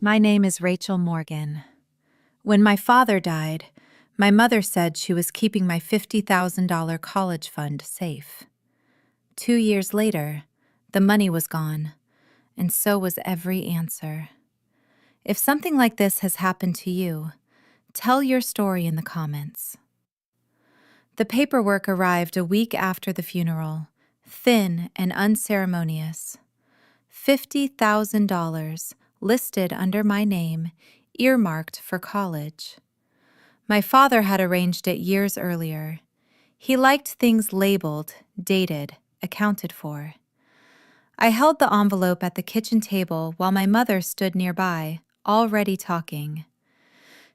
My name is Rachel Morgan. When my father died, my mother said she was keeping my $50,000 college fund safe. 2 years later, the money was gone, and so was every answer. If something like this has happened to you, tell your story in the comments. The paperwork arrived a week after the funeral, thin and unceremonious. $50,000 listed under my name, earmarked for college. My father had arranged it years earlier. He liked things labeled, dated, accounted for. I held the envelope at the kitchen table while my mother stood nearby, already talking.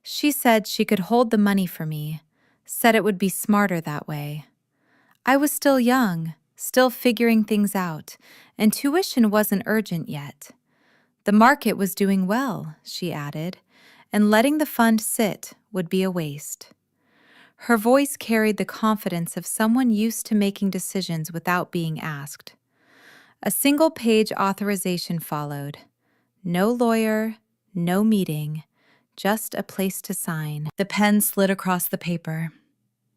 She said she could hold the money for me, said it would be smarter that way. I was still young, still figuring things out, and tuition wasn't urgent yet. The market was doing well, she added, and letting the fund sit would be a waste. Her voice carried the confidence of someone used to making decisions without being asked. A single-page authorization followed. No lawyer, no meeting, just a place to sign. The pen slid across the paper.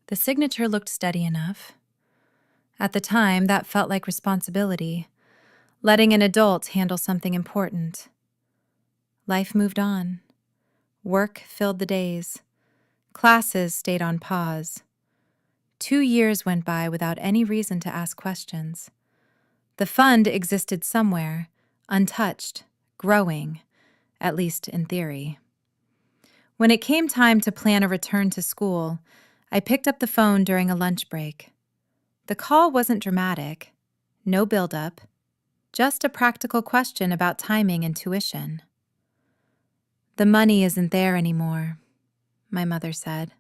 The signature looked steady enough. At the time, that felt like responsibility, letting an adult handle something important. Life moved on. Work filled the days. Classes stayed on pause. 2 years went by without any reason to ask questions. The fund existed somewhere, untouched, growing, at least in theory. When it came time to plan a return to school, I picked up the phone during a lunch break. The call wasn't dramatic, no build-up, just a practical question about timing and tuition. "The money isn't there anymore," my mother said.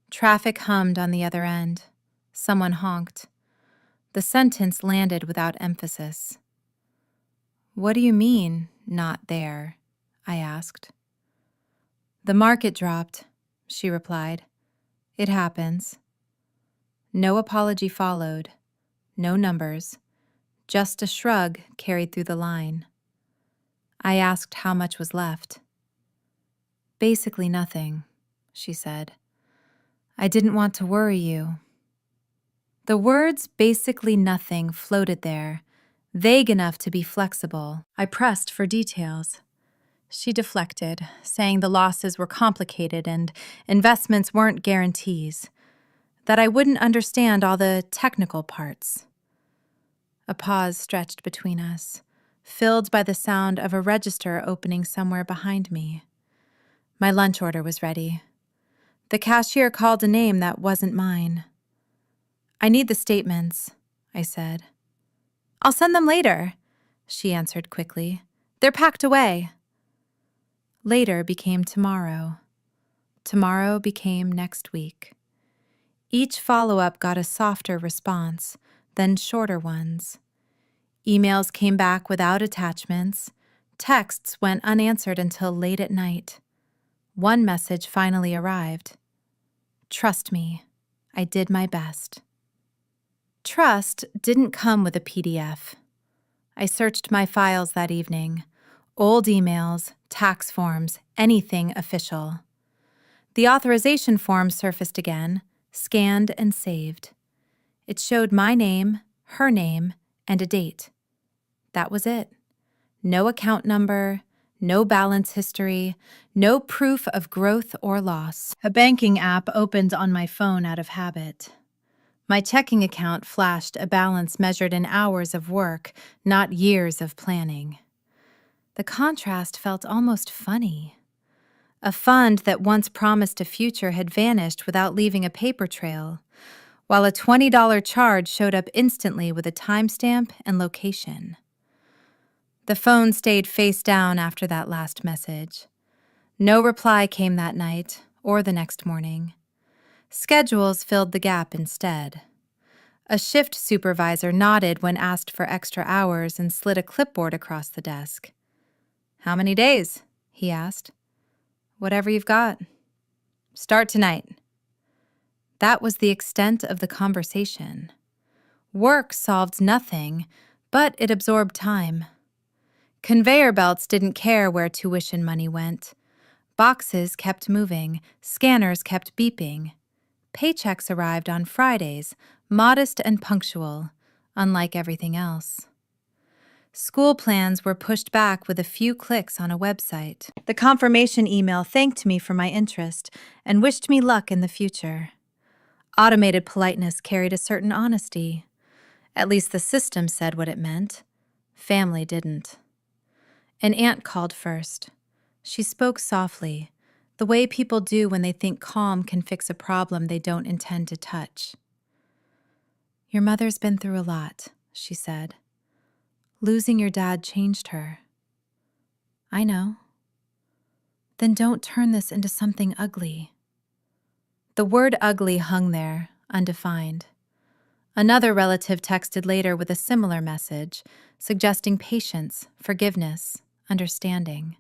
Traffic hummed on the other end. Someone honked. The sentence landed without emphasis. "What do you mean, not there?" I asked. "The market dropped," she replied. "It happens." No apology followed, no numbers, just a shrug carried through the line. I asked how much was left. "Basically nothing," she said. "I didn't want to worry you." The words "basically nothing" floated there, vague enough to be flexible. I pressed for details. She deflected, saying the losses were complicated and investments weren't guarantees, that I wouldn't understand all the technical parts. A pause stretched between us, filled by the sound of a register opening somewhere behind me. My lunch order was ready. The cashier called a name that wasn't mine. "I need the statements," I said. "I'll send them later," she answered quickly. "They're packed away." Later became tomorrow. Tomorrow became next week. Each follow-up got a softer response, then shorter ones. Emails came back without attachments. Texts went unanswered until late at night. One message finally arrived. "Trust me, I did my best." Trust didn't come with a PDF. I searched my files that evening. Old emails, tax forms, anything official. The authorization form surfaced again, scanned and saved. It showed my name, her name, and a date. That was it. No account number, no balance history, no proof of growth or loss. A banking app opened on my phone out of habit. My checking account flashed a balance measured in hours of work, not years of planning. The contrast felt almost funny. A fund that once promised a future had vanished without leaving a paper trail, while a $20 charge showed up instantly with a timestamp and location. The phone stayed face down after that last message. No reply came that night or the next morning. Schedules filled the gap instead. A shift supervisor nodded when asked for extra hours and slid a clipboard across the desk. "How many days?" he asked. "Whatever you've got. Start tonight." That was the extent of the conversation. Work solved nothing, but it absorbed time. Conveyor belts didn't care where tuition money went. Boxes kept moving, scanners kept beeping. Paychecks arrived on Fridays, modest and punctual, unlike everything else. School plans were pushed back with a few clicks on a website. The confirmation email thanked me for my interest and wished me luck in the future. Automated politeness carried a certain honesty. At least the system said what it meant. Family didn't. An aunt called first. She spoke softly, the way people do when they think calm can fix a problem they don't intend to touch. "Your mother's been through a lot," she said. "Losing your dad changed her." "I know." "Then don't turn this into something ugly." The word ugly hung there, undefined. Another relative texted later with a similar message, suggesting patience, forgiveness, understanding.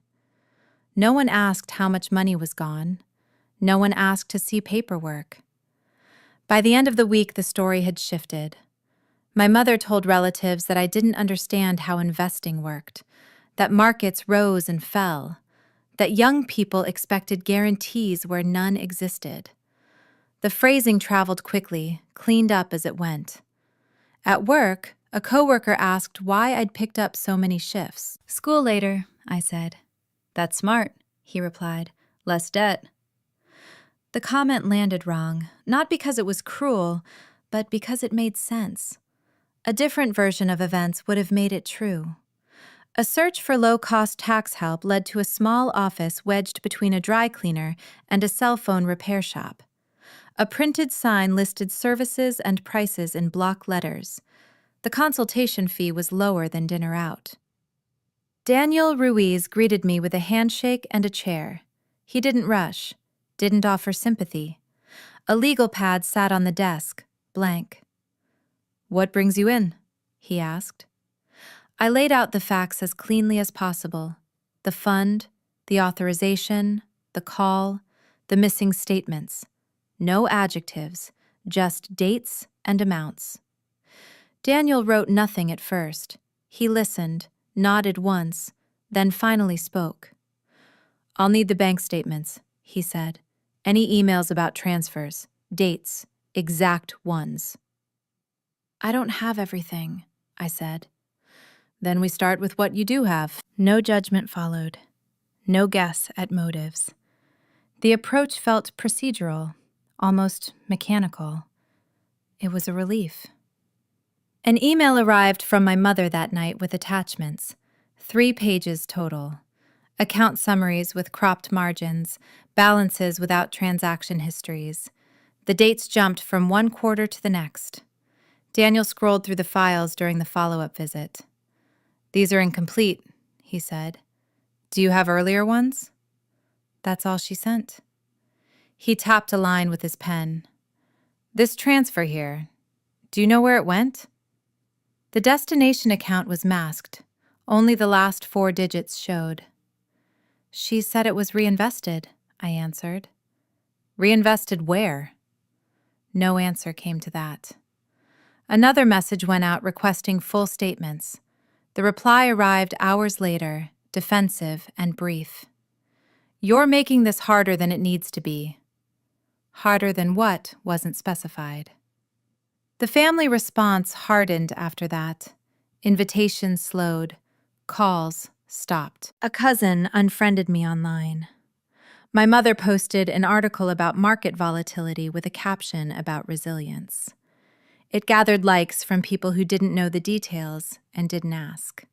No one asked how much money was gone. No one asked to see paperwork. By the end of the week, the story had shifted. My mother told relatives that I didn't understand how investing worked, that markets rose and fell, that young people expected guarantees where none existed. The phrasing traveled quickly, cleaned up as it went. At work, a coworker asked why I'd picked up so many shifts. "School later," I said. "That's smart," he replied. "Less debt." The comment landed wrong, not because it was cruel, but because it made sense. A different version of events would have made it true. A search for low-cost tax help led to a small office wedged between a dry cleaner and a cell phone repair shop. A printed sign listed services and prices in block letters. The consultation fee was lower than dinner out. Daniel Ruiz greeted me with a handshake and a chair. He didn't rush, didn't offer sympathy. A legal pad sat on the desk, blank. "What brings you in?" he asked. I laid out the facts as cleanly as possible. The fund, the authorization, the call, the missing statements. No adjectives, just dates and amounts. Daniel wrote nothing at first. He listened, nodded once, then finally spoke. "I'll need the bank statements," he said. "Any emails about transfers, dates, exact ones." "I don't have everything," I said. "Then we start with what you do have." No judgment followed. No guess at motives. The approach felt procedural, almost mechanical. It was a relief. An email arrived from my mother that night with attachments. 3 pages total. Account summaries with cropped margins, balances without transaction histories. The dates jumped from one quarter to the next. Daniel scrolled through the files during the follow-up visit. "These are incomplete," he said. "Do you have earlier ones?" That's all she sent. He tapped a line with his pen. "This transfer here, do you know where it went?" The destination account was masked. Only the last 4 digits showed. "She said it was reinvested," I answered. "Reinvested where?" No answer came to that. Another message went out requesting full statements. The reply arrived hours later, defensive and brief. "You're making this harder than it needs to be." Harder than what wasn't specified. The family response hardened after that. Invitations slowed. Calls stopped. A cousin unfriended me online. My mother posted an article about market volatility with a caption about resilience. It gathered likes from people who didn't know the details and didn't ask.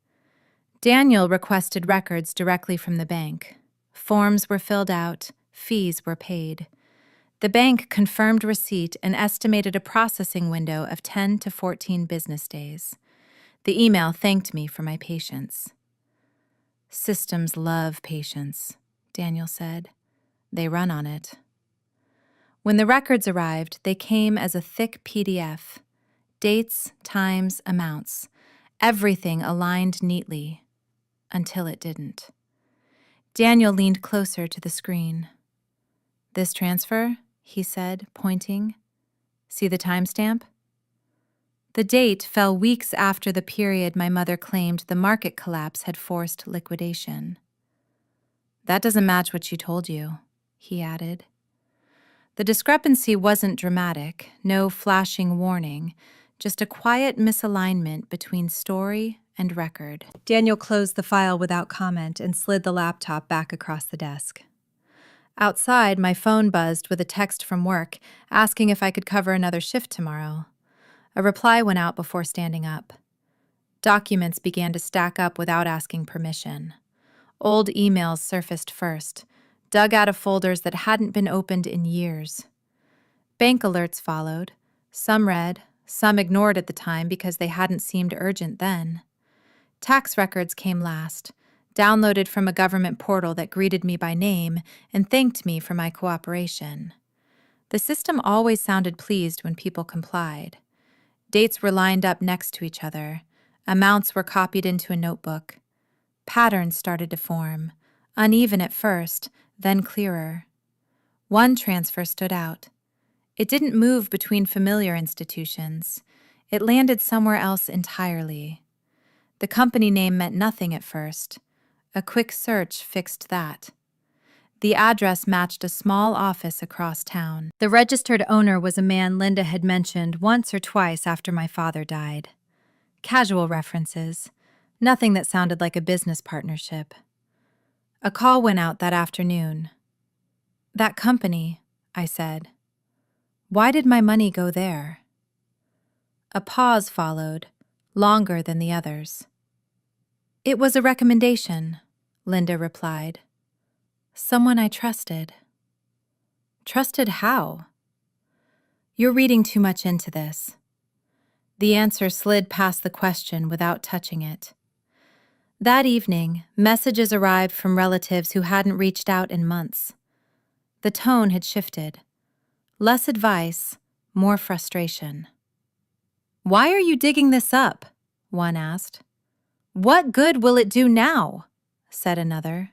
Daniel requested records directly from the bank. Forms were filled out, fees were paid. The bank confirmed receipt and estimated a processing window of 10 to 14 business days. The email thanked me for my patience. "Systems love patience," Daniel said. "They run on it." When the records arrived, they came as a thick PDF. Dates, times, amounts. Everything aligned neatly. Until it didn't. Daniel leaned closer to the screen. "This transfer?" he said, pointing. "See the timestamp?" The date fell weeks after the period my mother claimed the market collapse had forced liquidation. "That doesn't match what she told you," he added. The discrepancy wasn't dramatic, no flashing warning, just a quiet misalignment between story and record. Daniel closed the file without comment and slid the laptop back across the desk. Outside, my phone buzzed with a text from work asking if I could cover another shift tomorrow. A reply went out before standing up. Documents began to stack up without asking permission. Old emails surfaced first, dug out of folders that hadn't been opened in years. Bank alerts followed, some read, some ignored at the time because they hadn't seemed urgent then. Tax records came last, downloaded from a government portal that greeted me by name and thanked me for my cooperation. The system always sounded pleased when people complied. Dates were lined up next to each other. Amounts were copied into a notebook. Patterns started to form, uneven at first, then clearer. One transfer stood out. It didn't move between familiar institutions. It landed somewhere else entirely. The company name meant nothing at first. A quick search fixed that. The address matched a small office across town. The registered owner was a man Linda had mentioned once or twice after my father died. Casual references, nothing that sounded like a business partnership. A call went out that afternoon. "That company," I said. "Why did my money go there?" A pause followed, longer than the others. "It was a recommendation," Linda replied. "Someone I trusted." "Trusted how?" "You're reading too much into this." The answer slid past the question without touching it. That evening, messages arrived from relatives who hadn't reached out in months. The tone had shifted. Less advice, more frustration. "Why are you digging this up?" one asked. "What good will it do now?" said another.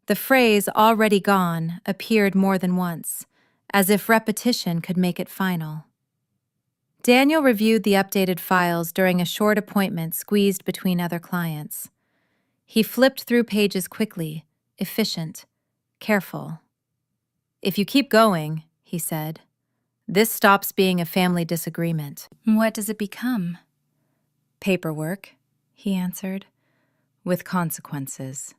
The phrase "already gone" appeared more than once, as if repetition could make it final. Daniel reviewed the updated files during a short appointment squeezed between other clients. He flipped through pages quickly, efficient, careful. "If you keep going," he said, "this stops being a family disagreement." "What does it become?" "Paperwork," he answered, "with consequences."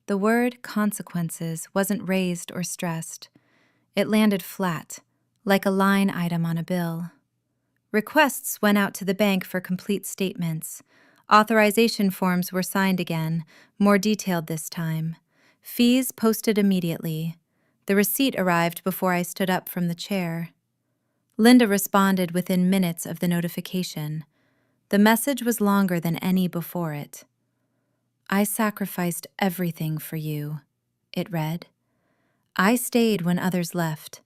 The word consequences wasn't raised or stressed. It landed flat, like a line item on a bill. Requests went out to the bank for complete statements. Authorization forms were signed again, more detailed this time. Fees posted immediately. The receipt arrived before I stood up from the chair. Linda responded within minutes of the notification. The message was longer than any before it. "I sacrificed everything for you," it read. "I stayed when others left.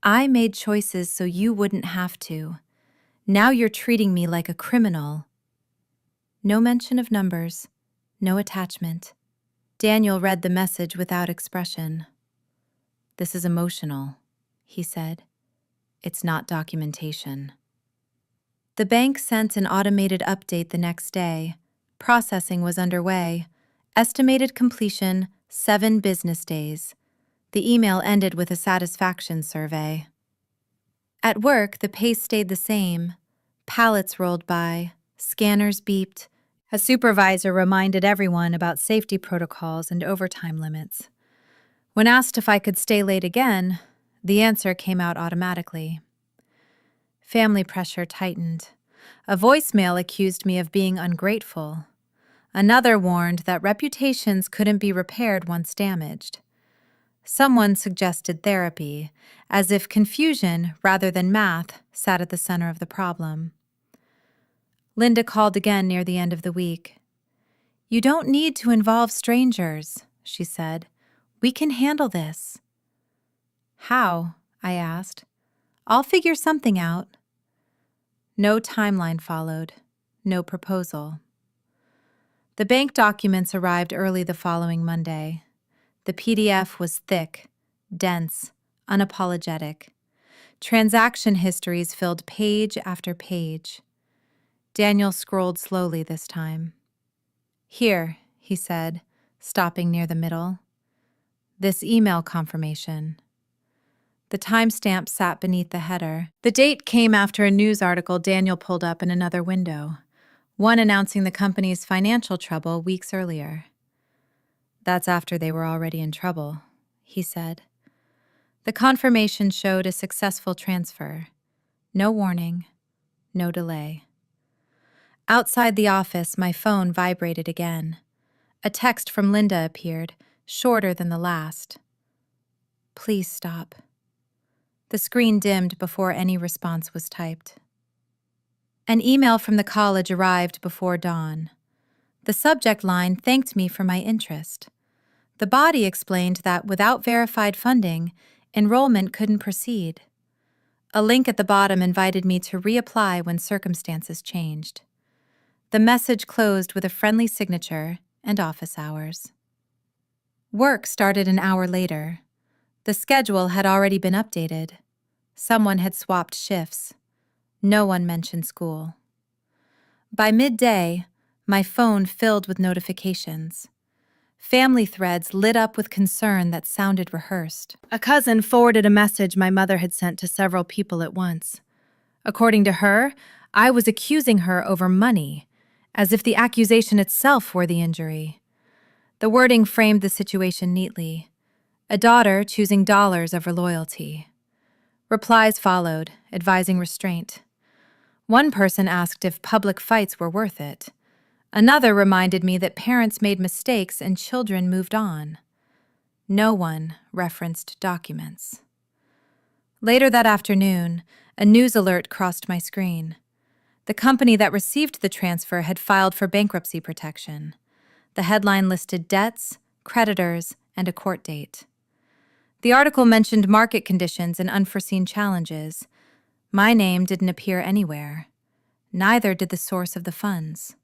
I made choices so you wouldn't have to. Now you're treating me like a criminal." No mention of numbers, no attachment. Daniel read the message without expression. "This is emotional," he said. "It's not documentation." The bank sent an automated update the next day. Processing was underway. Estimated completion, 7 business days. The email ended with a satisfaction survey. At work, the pace stayed the same. Pallets rolled by, scanners beeped. A supervisor reminded everyone about safety protocols and overtime limits. When asked if I could stay late again, the answer came out automatically. Family pressure tightened. A voicemail accused me of being ungrateful. Another warned that reputations couldn't be repaired once damaged. Someone suggested therapy, as if confusion rather than math sat at the center of the problem. Linda called again near the end of the week. "You don't need to involve strangers," she said. "We can handle this." "How?" I asked. "I'll figure something out." No timeline followed, no proposal. The bank documents arrived early the following Monday. The PDF was thick, dense, unapologetic. Transaction histories filled page after page. Daniel scrolled slowly this time. "Here," he said, stopping near the middle. "This email confirmation." The timestamp sat beneath the header. The date came after a news article Daniel pulled up in another window, one announcing the company's financial trouble weeks earlier. "That's after they were already in trouble," he said. The confirmation showed a successful transfer. No warning, no delay. Outside the office, my phone vibrated again. A text from Linda appeared, shorter than the last. "Please stop." The screen dimmed before any response was typed. An email from the college arrived before dawn. The subject line thanked me for my interest. The body explained that without verified funding, enrollment couldn't proceed. A link at the bottom invited me to reapply when circumstances changed. The message closed with a friendly signature and office hours. Work started an hour later. The schedule had already been updated. Someone had swapped shifts. No one mentioned school. By midday, my phone filled with notifications. Family threads lit up with concern that sounded rehearsed. A cousin forwarded a message my mother had sent to several people at once. According to her, I was accusing her over money, as if the accusation itself were the injury. The wording framed the situation neatly. A daughter choosing dollars over loyalty. Replies followed, advising restraint. One person asked if public fights were worth it. Another reminded me that parents made mistakes and children moved on. No one referenced documents. Later that afternoon, a news alert crossed my screen. The company that received the transfer had filed for bankruptcy protection. The headline listed debts, creditors, and a court date. The article mentioned market conditions and unforeseen challenges. My name didn't appear anywhere. Neither did the source of the funds.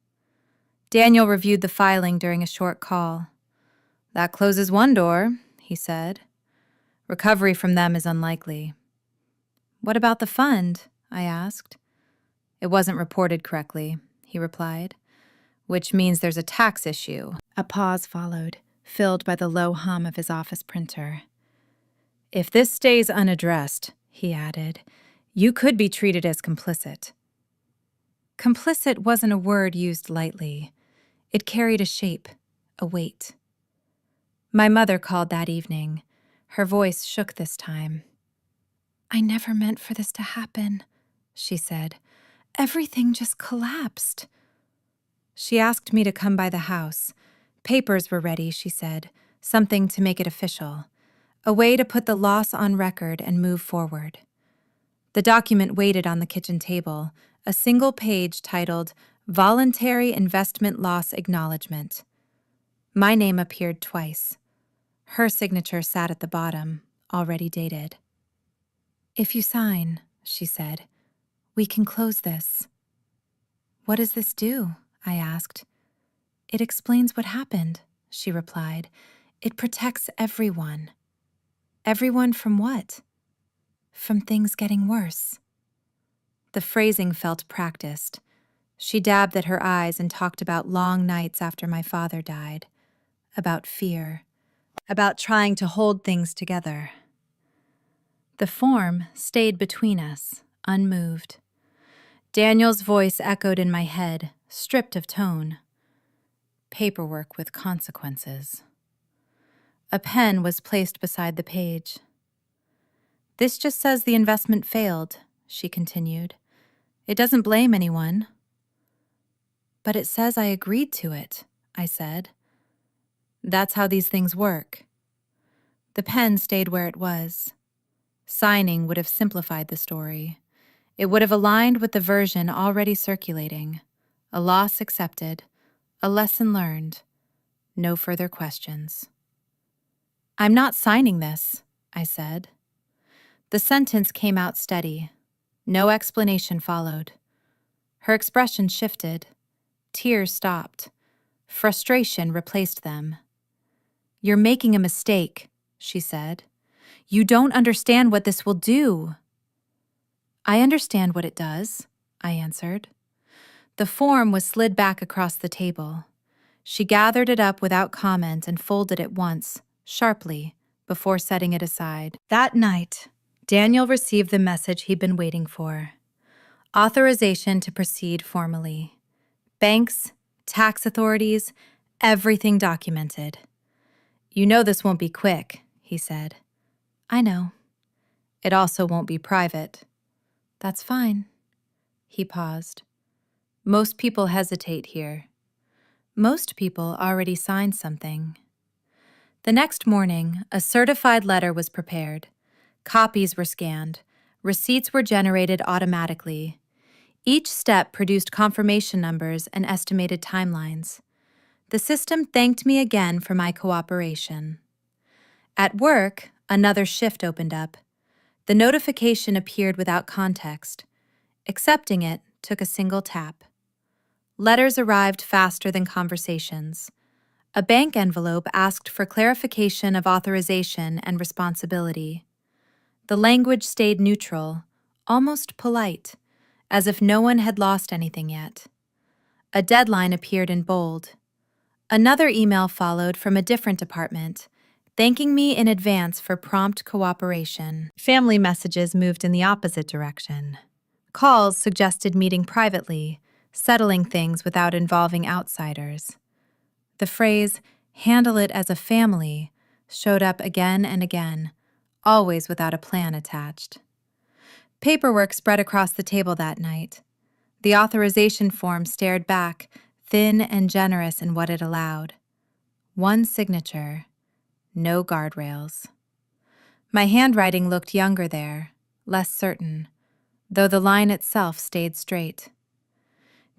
Daniel reviewed the filing during a short call. "That closes one door," he said. "Recovery from them is unlikely." "What about the fund?" I asked. "It wasn't reported correctly," he replied, "which means there's a tax issue." A pause followed, filled by the low hum of his office printer. "If this stays unaddressed," he added, "you could be treated as complicit." Complicit wasn't a word used lightly. It carried a shape, a weight. My mother called that evening. Her voice shook this time. "I never meant for this to happen," she said. "Everything just collapsed." She asked me to come by the house. Papers were ready, she said, something to make it official. A way to put the loss on record and move forward. The document waited on the kitchen table, a single page titled Voluntary Investment Loss Acknowledgement. My name appeared twice. Her signature sat at the bottom, already dated. "If you sign," she said, "we can close this." "What does this do?" I asked. "It explains what happened," she replied. "It protects everyone." "Everyone from what?" "From things getting worse." The phrasing felt practiced. She dabbed at her eyes and talked about long nights after my father died, about fear, about trying to hold things together. The form stayed between us, unmoved. Daniel's voice echoed in my head, stripped of tone. Paperwork with consequences. A pen was placed beside the page. "This just says the investment failed," she continued. "It doesn't blame anyone." "But it says I agreed to it," I said. "That's how these things work." The pen stayed where it was. Signing would have simplified the story. It would have aligned with the version already circulating. A loss accepted, a lesson learned, no further questions. "I'm not signing this," I said. The sentence came out steady. No explanation followed. Her expression shifted. Tears stopped. Frustration replaced them. "You're making a mistake," she said. "You don't understand what this will do." I understand what it does, I answered. The form was slid back across the table. She gathered it up without comment and folded it once, sharply, before setting it aside. That night, Daniel received the message he'd been waiting for. Authorization to proceed formally. Banks, tax authorities, everything documented. You know this won't be quick, he said. I know. It also won't be private. That's fine. He paused. Most people hesitate here. Most people already signed something. The next morning, a certified letter was prepared. Copies were scanned. Receipts were generated automatically. Each step produced confirmation numbers and estimated timelines. The system thanked me again for my cooperation. At work, another shift opened up. The notification appeared without context. Accepting it took a single tap. Letters arrived faster than conversations. A bank envelope asked for clarification of authorization and responsibility. The language stayed neutral, almost polite, as if no one had lost anything yet. A deadline appeared in bold. Another email followed from a different department, thanking me in advance for prompt cooperation. Family messages moved in the opposite direction. Calls suggested meeting privately, settling things without involving outsiders. The phrase, handle it as a family, showed up again and again, always without a plan attached. Paperwork spread across the table that night. The authorization form stared back, thin and generous in what it allowed. One signature, no guardrails. My handwriting looked younger there, less certain, though the line itself stayed straight.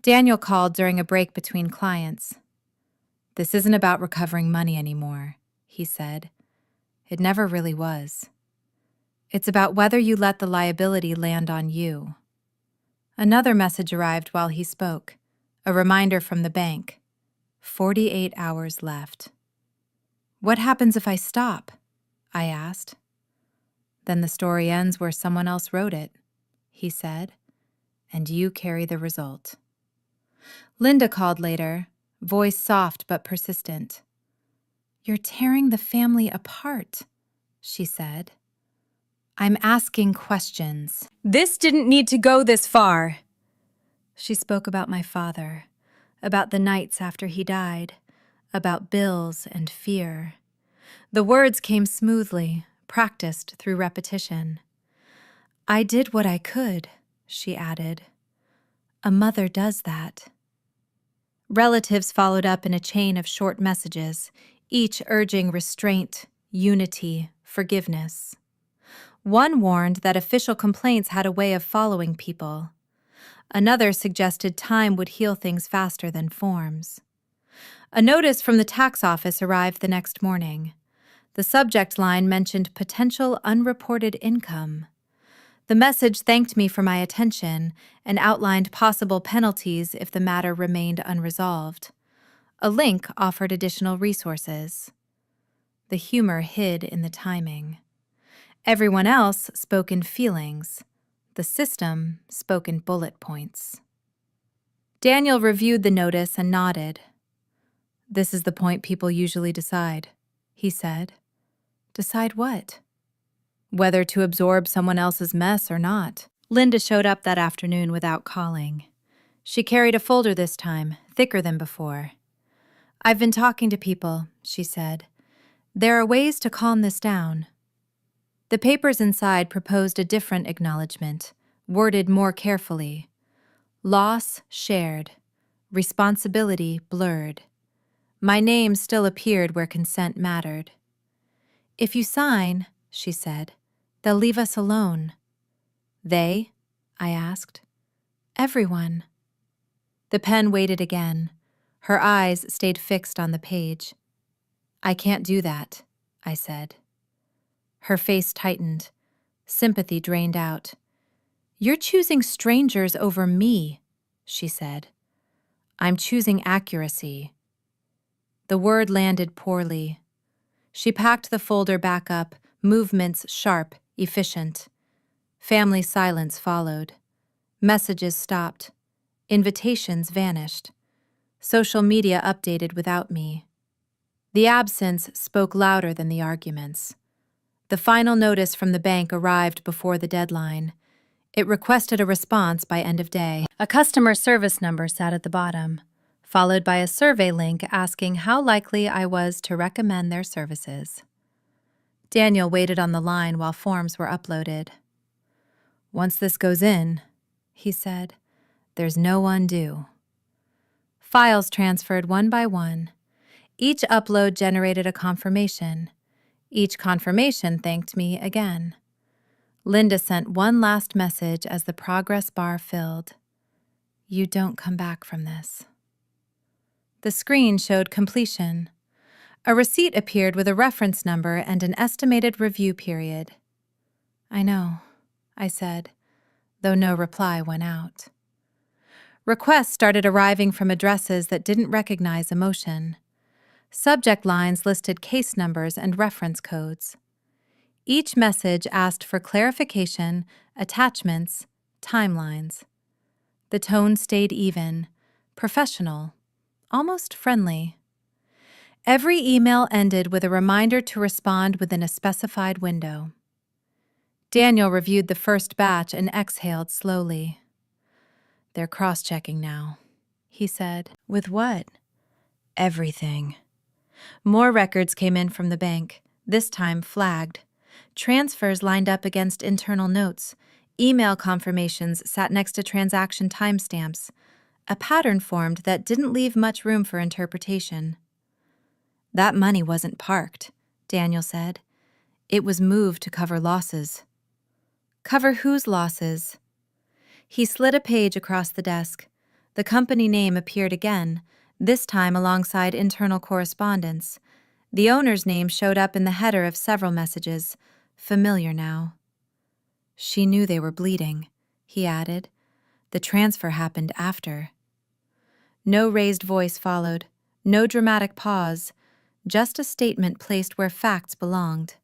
Daniel called during a break between clients. This isn't about recovering money anymore, he said. It never really was. It's about whether you let the liability land on you. Another message arrived while he spoke, a reminder from the bank. 48 hours left. What happens if I stop? I asked. Then the story ends where someone else wrote it, he said, and you carry the result. Linda called later, voice soft but persistent. You're tearing the family apart, she said. I'm asking questions. This didn't need to go this far. She spoke about my father, about the nights after he died, about bills and fear. The words came smoothly, practiced through repetition. I did what I could, she added. A mother does that. Relatives followed up in a chain of short messages, each urging restraint, unity, forgiveness. One warned that official complaints had a way of following people. Another suggested time would heal things faster than forms. A notice from the tax office arrived the next morning. The subject line mentioned potential unreported income. The message thanked me for my attention and outlined possible penalties if the matter remained unresolved. A link offered additional resources. The humor hid in the timing. Everyone else spoke in feelings. The system spoke in bullet points. Daniel reviewed the notice and nodded. This is the point people usually decide, he said. Decide what? Whether to absorb someone else's mess or not. Linda showed up that afternoon without calling. She carried a folder this time, thicker than before. I've been talking to people, she said. There are ways to calm this down. The papers inside proposed a different acknowledgement, worded more carefully. Loss shared. Responsibility blurred. My name still appeared where consent mattered. If you sign, she said, they'll leave us alone. They? I asked. Everyone. The pen waited again. Her eyes stayed fixed on the page. I can't do that, I said. Her face tightened. Sympathy drained out. You're choosing strangers over me, she said. I'm choosing accuracy. The word landed poorly. She packed the folder back up, movements sharp, efficient. Family silence followed. Messages stopped. Invitations vanished. Social media updated without me. The absence spoke louder than the arguments. The final notice from the bank arrived before the deadline. It requested a response by end of day. A customer service number sat at the bottom, followed by a survey link asking how likely I was to recommend their services. Daniel waited on the line while forms were uploaded. "Once this goes in," he said, "there's no undo." Files transferred one by one. Each upload generated a confirmation. Each confirmation thanked me again. Linda sent one last message as the progress bar filled. "You don't come back from this." The screen showed completion. A receipt appeared with a reference number and an estimated review period. "I know," I said, though no reply went out. Requests started arriving from addresses that didn't recognize emotion. Subject lines listed case numbers and reference codes. Each message asked for clarification, attachments, timelines. The tone stayed even, professional, almost friendly. Every email ended with a reminder to respond within a specified window. Daniel reviewed the first batch and exhaled slowly. "They're cross-checking now," he said. "With what?" "Everything." More records came in from the bank, this time flagged. Transfers lined up against internal notes. Email confirmations sat next to transaction timestamps. A pattern formed that didn't leave much room for interpretation. "That money wasn't parked," Daniel said. "It was moved to cover losses." "Cover whose losses?" He slid a page across the desk. The company name appeared again, this time alongside internal correspondence. The owner's name showed up in the header of several messages, familiar now. "She knew they were bleeding," he added. "The transfer happened after." No raised voice followed, no dramatic pause, just a statement placed where facts belonged.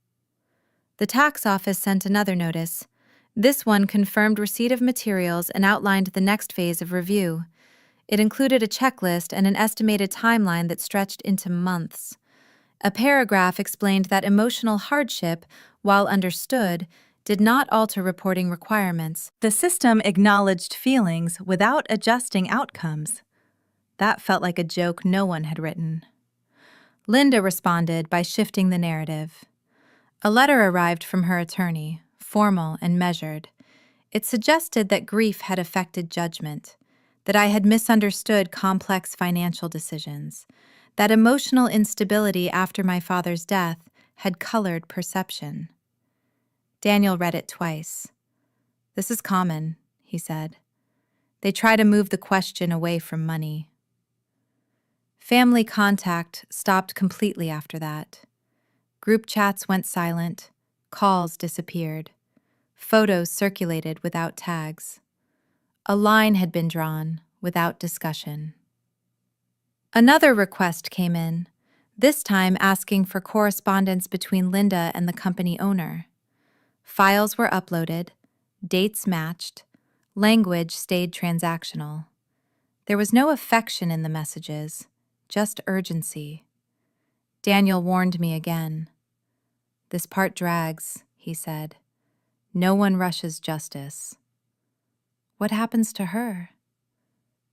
The tax office sent another notice. This one confirmed receipt of materials and outlined the next phase of review. It included a checklist and an estimated timeline that stretched into months. A paragraph explained that emotional hardship, while understood, did not alter reporting requirements. The system acknowledged feelings without adjusting outcomes. That felt like a joke no one had written. Linda responded by shifting the narrative. A letter arrived from her attorney, formal and measured. It suggested that grief had affected judgment, that I had misunderstood complex financial decisions, that emotional instability after my father's death had colored perception. Daniel read it twice. "This is common," he said. "They try to move the question away from money." Family contact stopped completely after that. Group chats went silent, calls disappeared, photos circulated without tags. A line had been drawn without discussion. Another request came in, this time asking for correspondence between Linda and the company owner. Files were uploaded, dates matched, language stayed transactional. There was no affection in the messages, just urgency. Daniel warned me again. "This part drags," he said. "No one rushes justice." "What happens to her?"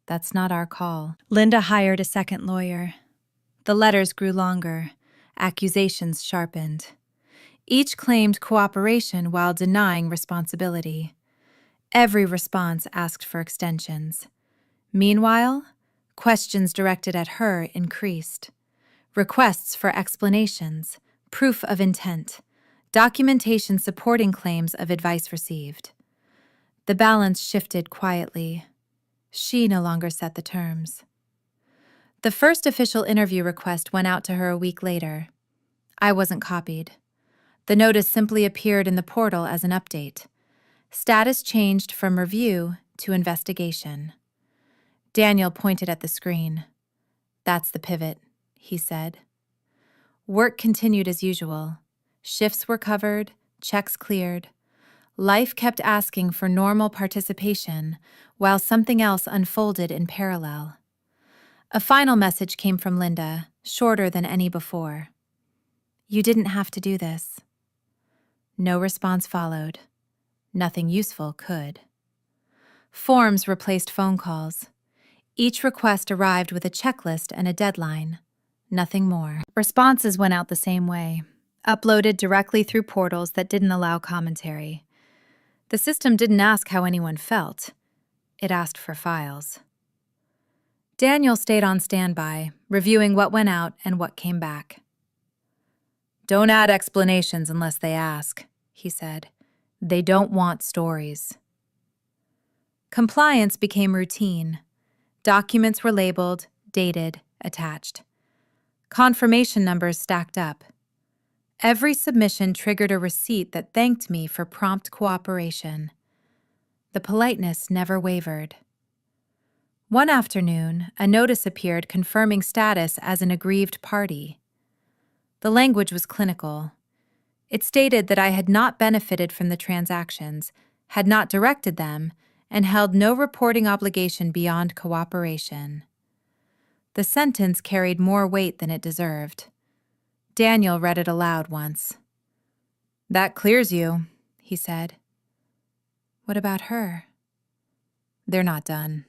"That's not our call." Linda hired a second lawyer. The letters grew longer, accusations sharpened. Each claimed cooperation while denying responsibility. Every response asked for extensions. Meanwhile, questions directed at her increased. Requests for explanations, proof of intent, documentation supporting claims of advice received. The balance shifted quietly. She no longer set the terms. The first official interview request went out to her a week later. I wasn't copied. The notice simply appeared in the portal as an update. Status changed from review to investigation. Daniel pointed at the screen. "That's the pivot," he said. Work continued as usual. Shifts were covered, checks cleared. Life kept asking for normal participation, while something else unfolded in parallel. A final message came from Linda, shorter than any before. "You didn't have to do this." No response followed. Nothing useful could. Forms replaced phone calls. Each request arrived with a checklist and a deadline. Nothing more. Responses went out the same way, uploaded directly through portals that didn't allow commentary. The system didn't ask how anyone felt. It asked for files. Daniel stayed on standby, reviewing what went out and what came back. "Don't add explanations unless they ask," he said. "They don't want stories." Compliance became routine. Documents were labeled, dated, attached. Confirmation numbers stacked up. Every submission triggered a receipt that thanked me for prompt cooperation. The politeness never wavered. One afternoon, a notice appeared confirming status as an aggrieved party. The language was clinical. It stated that I had not benefited from the transactions, had not directed them, and held no reporting obligation beyond cooperation. The sentence carried more weight than it deserved. Daniel read it aloud once. "That clears you," he said. "What about her?" "They're not done."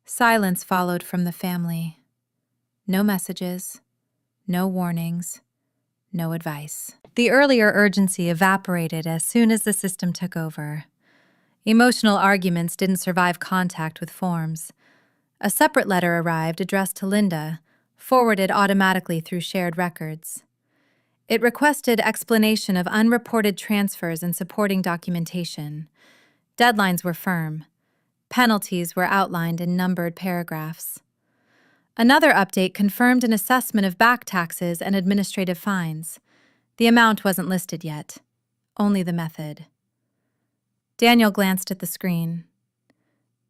Silence followed from the family. No messages, no warnings, no advice. The earlier urgency evaporated as soon as the system took over. Emotional arguments didn't survive contact with forms. A separate letter arrived addressed to Linda, forwarded automatically through shared records. It requested explanation of unreported transfers and supporting documentation. Deadlines were firm. Penalties were outlined in numbered paragraphs. Another update confirmed an assessment of back taxes and administrative fines. The amount wasn't listed yet, only the method. Daniel glanced at the screen.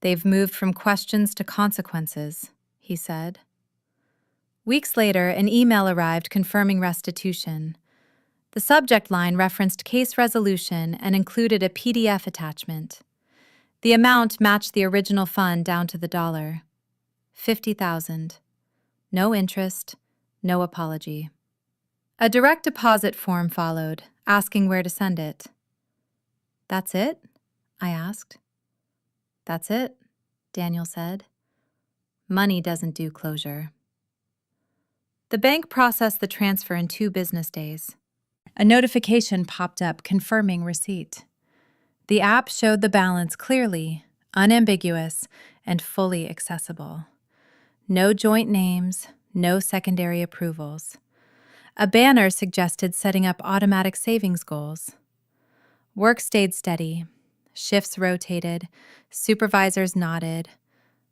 "They've moved from questions to consequences," he said. Weeks later, an email arrived confirming restitution. The subject line referenced case resolution and included a PDF attachment. The amount matched the original fund down to the dollar. $50,000. No interest, no apology. A direct deposit form followed, asking where to send it. "That's it?" I asked. "That's it," Daniel said. Money doesn't do closure. The bank processed the transfer in 2 business days. A notification popped up confirming receipt. The app showed the balance clearly, unambiguous, and fully accessible. No joint names, no secondary approvals. A banner suggested setting up automatic savings goals. Work stayed steady. Shifts rotated. Supervisors nodded.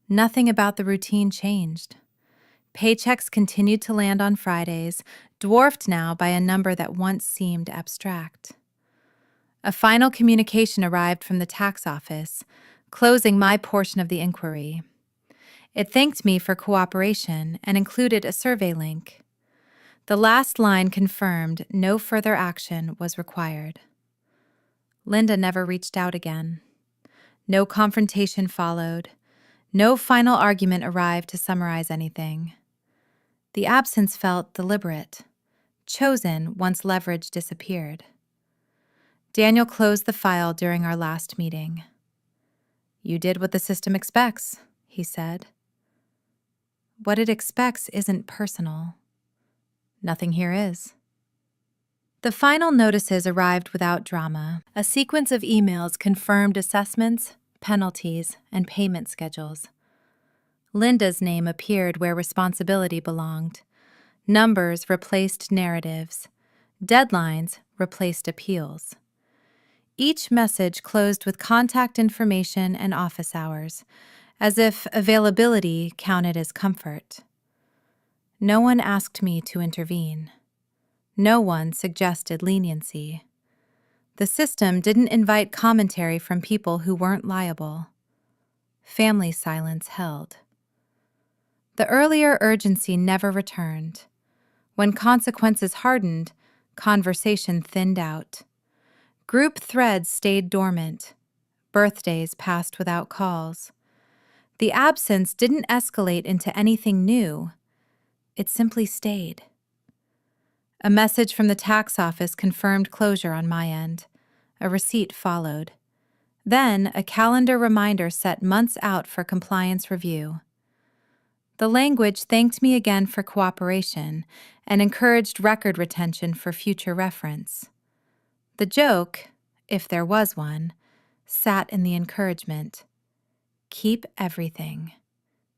Nothing about the routine changed. Paychecks continued to land on Fridays, dwarfed now by a number that once seemed abstract. A final communication arrived from the tax office, closing my portion of the inquiry. It thanked me for cooperation and included a survey link. The last line confirmed no further action was required. Linda never reached out again. No confrontation followed. No final argument arrived to summarize anything. The absence felt deliberate, chosen once leverage disappeared. Daniel closed the file during our last meeting. "You did what the system expects," he said. "What it expects isn't personal. Nothing here is." The final notices arrived without drama. A sequence of emails confirmed assessments, penalties, and payment schedules. Linda's name appeared where responsibility belonged. Numbers replaced narratives. Deadlines replaced appeals. Each message closed with contact information and office hours, as if availability counted as comfort. No one asked me to intervene. No one suggested leniency. The system didn't invite commentary from people who weren't liable. Family silence held. The earlier urgency never returned. When consequences hardened, conversation thinned out. Group threads stayed dormant. Birthdays passed without calls. The absence didn't escalate into anything new. It simply stayed. A message from the tax office confirmed closure on my end. A receipt followed. Then, a calendar reminder set months out for compliance review. The language thanked me again for cooperation and encouraged record retention for future reference. The joke, if there was one, sat in the encouragement. Keep everything.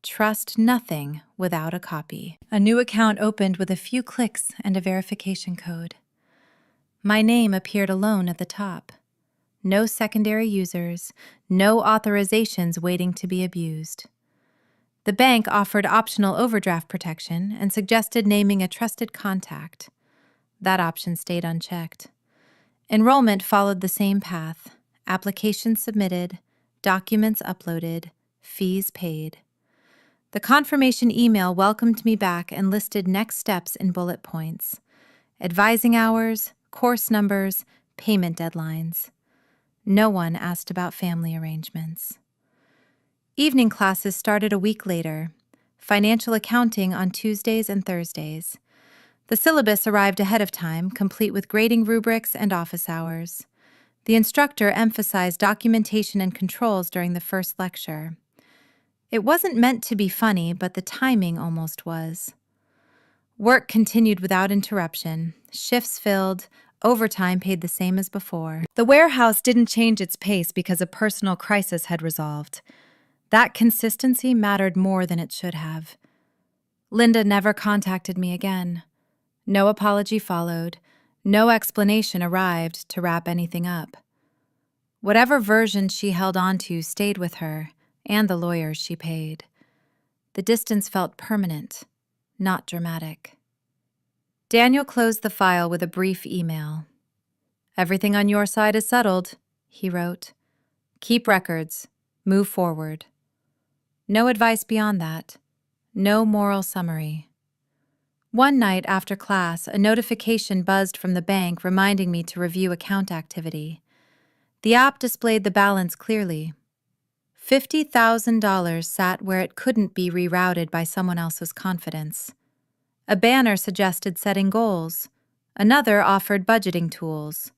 Trust nothing without a copy. A new account opened with a few clicks and a verification code. My name appeared alone at the top. No secondary users, no authorizations waiting to be abused. The bank offered optional overdraft protection and suggested naming a trusted contact. That option stayed unchecked. Enrollment followed the same path. Applications submitted, documents uploaded, fees paid. The confirmation email welcomed me back and listed next steps in bullet points: advising hours, course numbers, payment deadlines. No one asked about family arrangements. Evening classes started a week later. Financial accounting on Tuesdays and Thursdays. The syllabus arrived ahead of time, complete with grading rubrics and office hours. The instructor emphasized documentation and controls during the first lecture. It wasn't meant to be funny, but the timing almost was. Work continued without interruption, shifts filled, overtime paid the same as before. The warehouse didn't change its pace because a personal crisis had resolved. That consistency mattered more than it should have. Linda never contacted me again. No apology followed. No explanation arrived to wrap anything up. Whatever version she held onto stayed with her, and the lawyers she paid. The distance felt permanent, not dramatic. Daniel closed the file with a brief email. "Everything on your side is settled," he wrote. "Keep records. Move forward." No advice beyond that. No moral summary. One night after class, a notification buzzed from the bank reminding me to review account activity. The app displayed the balance clearly. $50,000 sat where it couldn't be rerouted by someone else's confidence. A banner suggested setting goals. Another offered budgeting tools.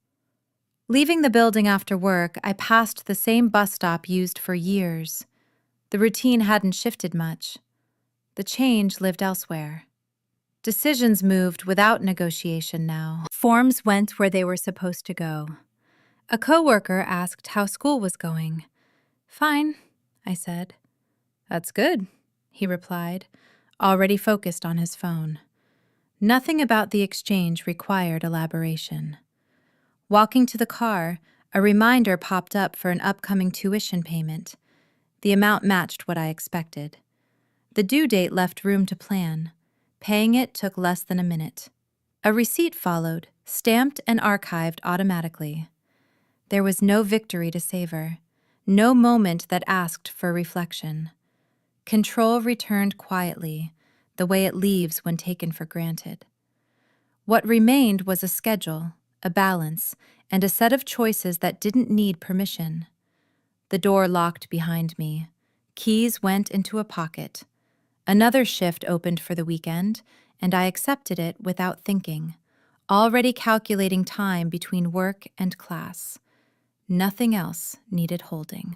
Leaving the building after work, I passed the same bus stop used for years. The routine hadn't shifted much. The change lived elsewhere. Decisions moved without negotiation now. Forms went where they were supposed to go. A coworker asked how school was going. "Fine," I said. "That's good," he replied, already focused on his phone. Nothing about the exchange required elaboration. Walking to the car, a reminder popped up for an upcoming tuition payment. The amount matched what I expected. The due date left room to plan. Paying it took less than a minute. A receipt followed, stamped and archived automatically. There was no victory to savor, no moment that asked for reflection. Control returned quietly, the way it leaves when taken for granted. What remained was a schedule, a balance, and a set of choices that didn't need permission. The door locked behind me. Keys went into a pocket. Another shift opened for the weekend, and I accepted it without thinking, already calculating time between work and class. Nothing else needed holding.